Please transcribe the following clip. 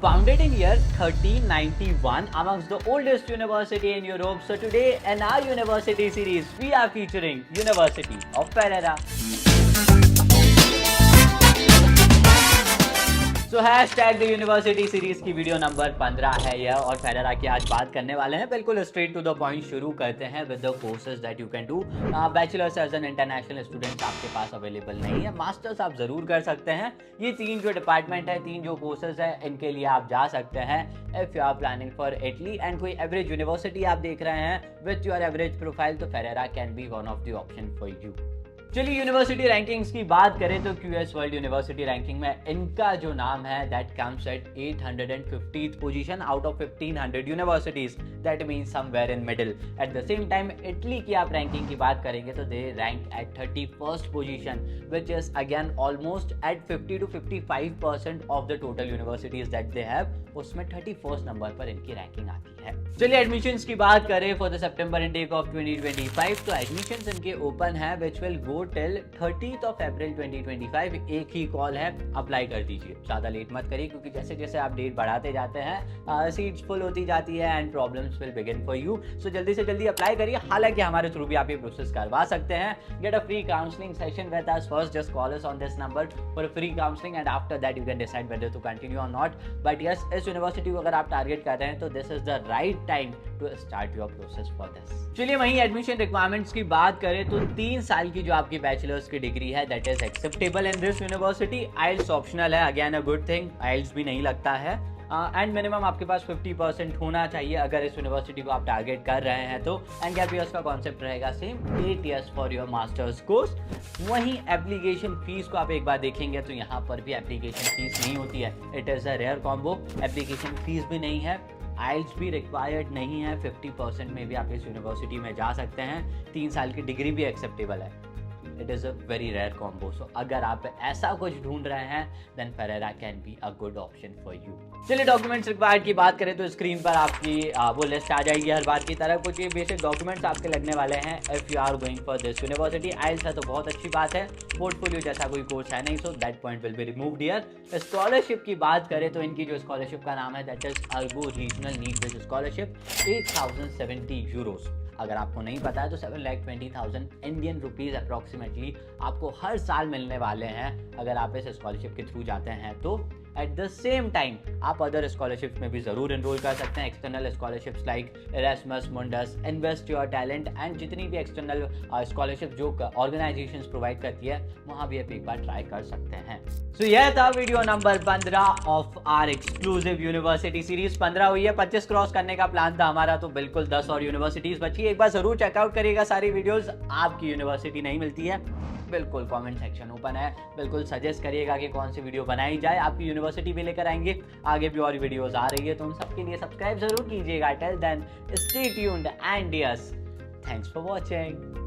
Founded in year 1391 amongst the oldest university in Europe, so today in our university series we are featuring University of Ferrara. So hashtag the university series की video number 15 है यह, और फेरेरा की आज बात करने वाले हैं। बिल्कुल स्ट्रेट टू द पॉइंट शुरू करते हैं with the courses that you can do. Bachelors as an international students आपके पास अवेलेबल नहीं है, मास्टर्स आप जरूर कर सकते हैं। ये तीन जो डिपार्टमेंट है, तीन जो कोर्सेज है, इनके लिए आप जा सकते हैं if you are planning for Italy and कोई एवरेज यूनिवर्सिटी आप देख रहे हैं विथ योर एवरेज प्रोफाइल, तो Ferrara can be one of the option for you. चलिए यूनिवर्सिटी रैंकिंग्स की बात करें तो क्यूएस वर्ल्ड यूनिवर्सिटी रैंकिंग में इनका जो नाम है that comes at 850th position out of 1500 universities, that means somewhere in middle. At the same time Italy की आप रैंकिंग की बात करेंगे तो they rank at 31st position which is again almost at 50 to 55% of the total universities that they have, उसमें 31st number पर इनकी ranking आती है। चलिए एडमिशंस की बात करें for the September intake of 2025, तो एडमिशंस इनके ओपन है which will go till 30th of April 2025। एक ही कॉल है, अप्लाई कर दीजिए, ज़्यादा लेट मत करिए क्योंकि जैसे जैसे आप डेट बढ़ाते जाते हैं सीट्स फुल होती जाती है and problems will begin for you. So जल्दी से जल्दी अप्लाई करिए। हालांकि हमारे थ्रू भी आप ये प्रोसेस करवा सकते हैं। Get a free counselling session with us first, just call us on this number for a free counselling and after that you can decide whether to continue or not. But yes, इस university को अगर आप target कर रहे हैं तो this is the right time to start your process for this. चलिए वहीं एडमिशन रिक्वायरमेंट्स की बात करें तो 3 साल की जो आपकी बैचलर्स की डिग्री है that is acceptable in this university. IELTS optional है, again a good thing, IELTS भी नहीं लगता है। एंड मिनिमम आपके पास 50% होना चाहिए अगर इस यूनिवर्सिटी को आप टारगेट कर रहे हैं तो। एंड गैप ईयर्स का कॉन्सेप्ट रहेगा same, 8 years for your masters course. वहीं एप्लीकेशन फीस को आप एक बार देखेंगे तो यहाँ पर भी एप्लीकेशन फीस नहीं होती है। It is a rare combo, application fees भी नहीं है, आइल्स भी रिक्वायर्ड नहीं है। 50% में भी आप इस यूनिवर्सिटी में जा सकते हैं। 3 साल की डिग्री भी एक्सेप्टेबल है। It is a very rare combo. So अगर आप ऐसा कुछ ढूंढ रहे हैं then Ferrara can be a good option for you. चलिए डॉक्यूमेंट्स रिक्वायर्ड की बात करें तो स्क्रीन पर आपकी वो लिस्ट आ जाएगी हर बार की तरह। कुछ ये बेसिक डॉक्यूमेंट्स आपके लगने वाले हैं if you are going for this university. IELTS है तो बहुत अच्छी बात है, पोर्टफोलियो जैसा कोई कोर्स है नहीं, so that point will be removed here. Scholarship की बात करें तो इनकी जो स्कॉलरशिप का नाम है that is Ergo regional need based scholarship, 8070 Euros. अगर आपको नहीं पता है तो 7,20,000 इंडियन रुपीज़ अप्रॉक्सीमेटली आपको हर साल मिलने वाले हैं अगर आप इस स्कॉलरशिप के थ्रू जाते हैं तो। एट द सेम टाइम आप अदर स्कॉलरशिप में भी ज़रूर इनरोल कर सकते हैं। External scholarships like Erasmus Mundus, invest your talent and जितनी भी एक्सटर्नल स्कॉलरशिप जो ऑर्गेनाइजेशंस प्रोवाइड करती है वहाँ भी आप एक बार ट्राई कर सकते हैं। सो यह था video number 15 of our exclusive university series. 15 हुई है, 25 क्रॉस करने का प्लान था हमारा, तो बिल्कुल 10 और यूनिवर्सिटीज बची। एक बार जरूर चेकआउट करिएगा सारी वीडियोस। आपकी यूनिवर्सिटी नहीं मिलती है, बिल्कुल कमेंट सेक्शन ओपन है, बिल्कुल सजेस्ट करिएगा कि कौन सी वीडियो बनाई जाए। आपकी यूनिवर्सिटी भी लेकर आएंगे, आगे भी और वीडियोस आ रही है तो उन सबके लिए सब्सक्राइब जरूर कीजिएगा। Till then stay tuned and yes, thanks for watching.